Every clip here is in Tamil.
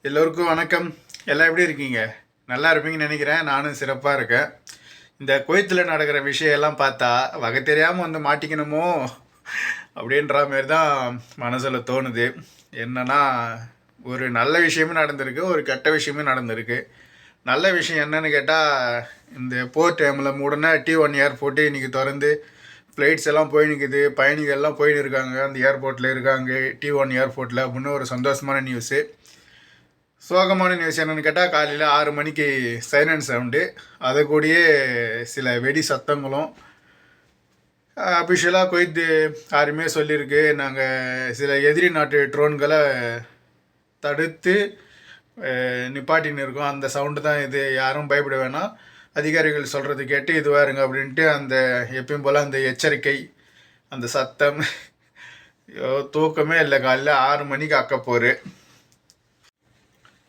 எல்லோருக்கும் வணக்கம். எல்லாம் எப்படி இருக்கீங்க? நல்லா இருப்பீங்கன்னு நினைக்கிறேன். நானும் சிறப்பாக இருக்கேன். இந்த குவைத்தில் நடக்கிற விஷயம் எல்லாம் பார்த்தா வகை தெரியாமல் வந்து மாட்டிக்கணுமோ அப்படின்ற மாரி தான் மனசில் தோணுது. என்னன்னா, ஒரு நல்ல விஷயமும் நடந்திருக்கு, ஒரு கெட்ட விஷயமும் நடந்திருக்கு. நல்ல விஷயம் என்னன்னு கேட்டால், இந்த போர் டைமில் மூடனா T1 ஏர்போர்ட்டு இன்றைக்கி திறந்து ஃப்ளைட்ஸ் எல்லாம் போய் நிற்குது, பயணிகள் எல்லாம் போயின்னு இருக்காங்க, அந்த ஏர்போர்ட்டில் இருக்காங்க T1 ஏர்போர்ட்டில் அப்படின்னு ஒரு சந்தோஷமான நியூஸு. சோகமான நியூஸ் என்னென்னு கேட்டால், காலையில் 6 மணிக்கு சைரன் சவுண்டு, அதை கூடயே சில வெடி சத்தங்களும். அஃபிஷியலாக குவைத் ஆர்மியே சொல்லியிருக்கு, நாங்கள் சில எதிரி நாட்டு ட்ரோன்களை தடுத்து நிப்பாட்டின்னு இருக்கோம், அந்த சவுண்டு தான் இது, யாரும் பயப்பட வேணாம், அதிகாரிகள் சொல்கிறது கேட்டு இதுவாக இருங்க அப்படின்ட்டு. அந்த எப்பயும் போல் அந்த எச்சரிக்கை, அந்த சத்தம், தூக்கமே இல்லை. காலையில் 6 மணிக்கு அக்கப்போர்.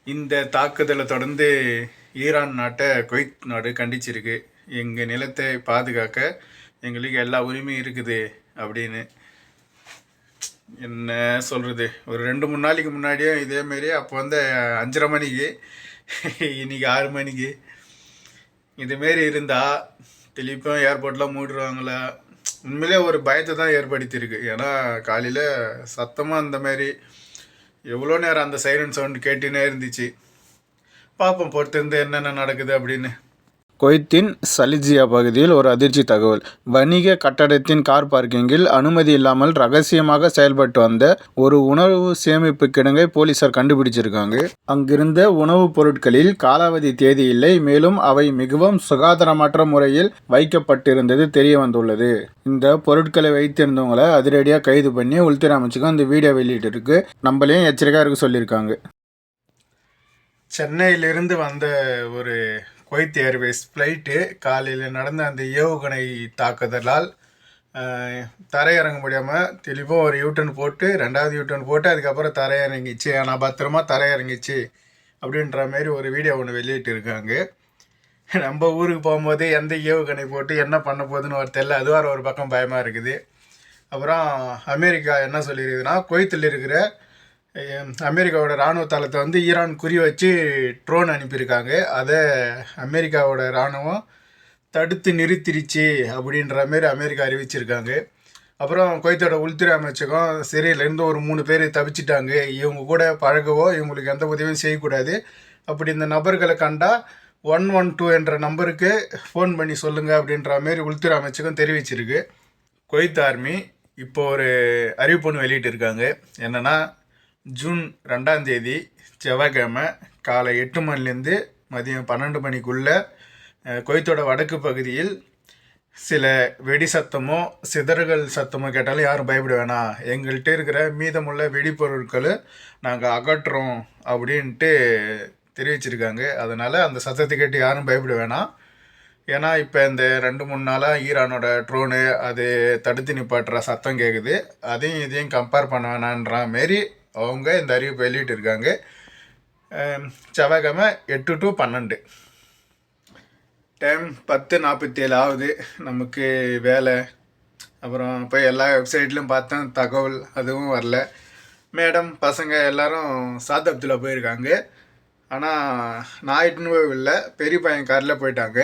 இந்த தாக்குதலை தொடர்ந்து ஈரான் நாட்டை குவைத் நாடு கண்டிச்சிருக்கு. எங்கள் நிலத்தை பாதுகாக்க எங்களுக்கு எல்லா உரிமையும் இருக்குது அப்படின்னு. என்ன சொல்கிறது, ஒரு 2-3 நாளைக்கு முன்னாடியே இதேமாரி, அப்போ வந்து 5:30 மணிக்கு, இன்றைக்கி 6 மணிக்கு இதுமாரி இருந்தால் திருப்பியும் ஏர்போர்ட்லாம் மூடிடுவாங்களா? உண்மையிலே ஒரு பயத்தை தான் ஏற்படுத்தியிருக்கு. ஏன்னா காலையில் சத்தமாக அந்த மாதிரி எவ்வளோ நேரம் அந்த சைரன் சவுண்ட் கேட்டுனே இருந்துச்சு. பார்ப்போம் பொறுத்திருந்து என்னென்ன நடக்குது அப்படின்னு. குவைத்தின் சலிஜியா பகுதியில் ஒரு அதிர்ச்சி தகவல். வணிக கட்டடத்தின் கார் பார்க்கிங்கில் அனுமதி இல்லாமல் ரகசியமாக செயல்பட்டு வந்த ஒரு உணவு சேமிப்பு கிடங்கை போலீசார் கண்டுபிடிச்சிருக்காங்க. அங்கிருந்த உணவுப் பொருட்களில் காலாவதி தேதி இல்லை, மேலும் அவை மிகவும் சுகாதாரமற்ற முறையில் வைக்கப்பட்டிருந்தது தெரிய வந்துள்ளது. இந்த பொருட்களை வைத்திருந்தவங்களை அதிரடியாக கைது பண்ணி உள்துறை அமைச்சகம் இந்த வீடியோ வெளியிட்டு இருக்கு. நம்மளையும் எச்சரிக்கையாக இருக்க சொல்லியிருக்காங்க. சென்னையிலிருந்து வந்த ஒரு குவைத் ஏர்வேஸ் ஃப்ளைட்டு காலையில் நடந்த அந்த ஏவுகணை தாக்குதலால் தரையிறங்க முடியாமல் திரும்பவும் ஒரு யூட்டன் போட்டு, 2வது யூட்டன் போட்டு, அதுக்கப்புறம் தரையிறங்கிச்சு. ஆனால் பத்திரமா தரையிறங்கிச்சு அப்படின்ற மாரி ஒரு வீடியோ ஒன்று வெளியிட்டு இருக்காங்க. நம்ம ஊருக்கு போகும்போது எந்த ஏவுகணை போட்டு என்ன பண்ண போகுதுன்னு ஒரு தெரியல, அது ஒரு பக்கம் பயமாக இருக்குது. அப்புறம் அமெரிக்கா என்ன சொல்லியிருக்குதுன்னா, குவைத்தில் இருக்கிற அமெரிக்காவோட இராணுவ தளத்தை வந்து ஈரான் குறி வச்சு ட்ரோன் அனுப்பியிருக்காங்க. அதை அமெரிக்காவோட இராணுவம் தடுத்து நிறுத்திடுச்சு அப்படின்ற மாரி அமெரிக்கா அறிவிச்சிருக்காங்க. அப்புறம் குவைத்தோட உள்துறை அமைச்சகம் சிறையிலேருந்து ஒரு 3 பேர் தப்பிச்சிட்டாங்க, இவங்க கூட பழகவோ இவங்களுக்கு எந்த உதவியும் செய்யக்கூடாது, அப்படி இந்த நபர்களை கண்டால் 112 என்ற நம்பருக்கு ஃபோன் பண்ணி சொல்லுங்கள் அப்படின்ற மாரி உள்துறை அமைச்சகம் தெரிவிச்சிருக்கு. குவைத் ஆர்மி இப்போ ஒரு அறிவிப்பு ஒன்று வெளியிட்டிருக்காங்க. என்னென்னா, ஜூன் 2ஆம் தேதி செவ்வாய்க்கிழமை காலை 8 மணிலேருந்து மதியம் 12 மணிக்குள்ளே குவைத்தோட வடக்கு பகுதியில் சில வெடி சத்தமோ சிதறுகள் சத்தமோ கேட்டாலும் யாரும் பயப்பட வேணாம், எங்கள்கிட்ட இருக்கிற மீதமுள்ள வெடிப்பொருட்களை நாங்கள் அகற்றுறோம் அப்படின்ட்டு தெரிவிச்சிருக்காங்க. அதனால் அந்த சத்தத்தை கேட்டு யாரும் பயப்பட வேணாம். ஏன்னா இப்போ இந்த 2-3 நாளாக ஈரானோட ட்ரோனு அது தடுத்து நிப்பாட்டுற சத்தம் கேட்குது, அதையும் இதையும் கம்பேர் பண்ண வேணான்ற மாரி அவங்க இந்த அறிவிப்பை வெளியிட்டு இருக்காங்க. செவ்வாய்க்கிழமை 8 to 12, டைம் 10:47 ஆகுது. நமக்கு வேலை, அப்புறம் போய் எல்லா வெப்சைட்லையும் பார்த்தேன், தகவல் அதுவும் வரல. மேடம் பசங்க எல்லோரும் சாத்தப்தில் போயிருக்காங்க. ஆனால் நான் இட்டுன்னு இல்லை, பெரிய பையன் காரில் போயிட்டாங்க,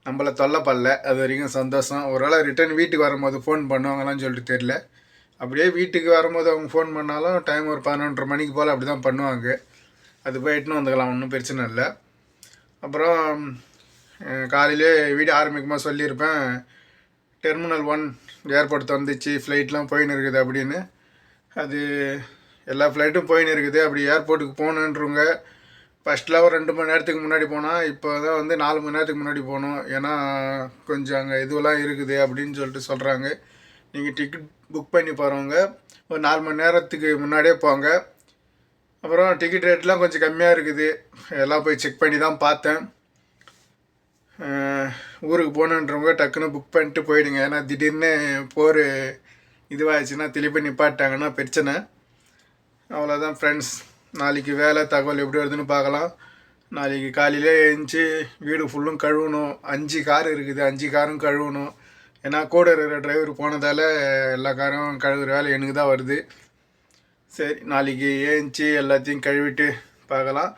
நம்மளை தொல்லை பண்ணல. அது வரைக்கும் சந்தோஷம். ஒரு வேளை ரிட்டர்ன் வீட்டுக்கு வரும்போது ஃபோன் பண்ணுவாங்களான்னு சொல்லிட்டு தெரியல. அப்படியே வீட்டுக்கு வரும்போது அவங்க ஃபோன் பண்ணாலும் டைம் ஒரு 11:30 மணிக்கு போல் அப்படி தான் பண்ணுவாங்க. அது போயிட்டுன்னு வந்துக்கலாம், ஒன்றும் பிரச்சனை இல்லை. அப்புறம் காலையிலே வீடியோ ஆரம்பிக்கும்போது சொல்லியிருப்பேன், டெர்மினல் 1 ஏர்போர்ட் வந்துச்சு, ஃப்ளைட்லாம் போயின்னு இருக்குது அப்படின்னு. அது எல்லா ஃப்ளைட்டும் போயின்னு இருக்குது. அப்படி ஏர்போர்ட்டுக்கு போகணுன்றவங்க ஃபஸ்ட்டில் ஒரு 2 மணி நேரத்துக்கு முன்னாடி போனால், இப்போ தான் வந்து 4 மணி நேரத்துக்கு முன்னாடி போகணும். ஏன்னா கொஞ்சம் அங்கே இதுவெல்லாம் இருக்குது அப்படின்னு சொல்லிட்டு சொல்கிறாங்க. நீங்கள் டிக்கெட் புக் பண்ணி போகிறவங்க ஒரு 4 மணி நேரத்துக்கு முன்னாடியே போங்க. அப்புறம் டிக்கெட் ரேட்லாம் கொஞ்சம் கம்மியாக இருக்குது, எல்லாம் போய் செக் பண்ணி தான் பார்த்தேன். ஊருக்கு போகணுன்றவங்க டக்குன்னு புக் பண்ணிட்டு போயிடுங்க. ஏன்னா திடீர்னு போர் இதுவாகிடுச்சுன்னா திருப்பி நிப்பாட்டாங்கன்னா பிரச்சனை. அவ்வளோதான் ஃப்ரெண்ட்ஸ், நாளைக்கு வேலை தகவல் எப்படி வருதுன்னு பார்க்கலாம். நாளைக்கு காலையிலே எழுந்துச்சி வீடு ஃபுல்லும் கழுவணும். 5 கார் இருக்குது, 5 காரும் கழுவணும். ஏன்னா கூட இருக்கிற டிரைவர் போனதால் எல்லா காரும் கழுவுற வேலை எனக்கு தான் வருது. சரி, நாளைக்கு ஏஞ்சி எல்லாத்தையும் கழுவிட்டு பார்க்கலாம்.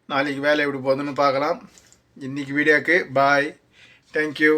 நாளைக்கு வேலை எப்படி போகுதுன்னு பார்க்கலாம். இன்றைக்கி வீடியோக்கு பாய். தேங்க்யூ.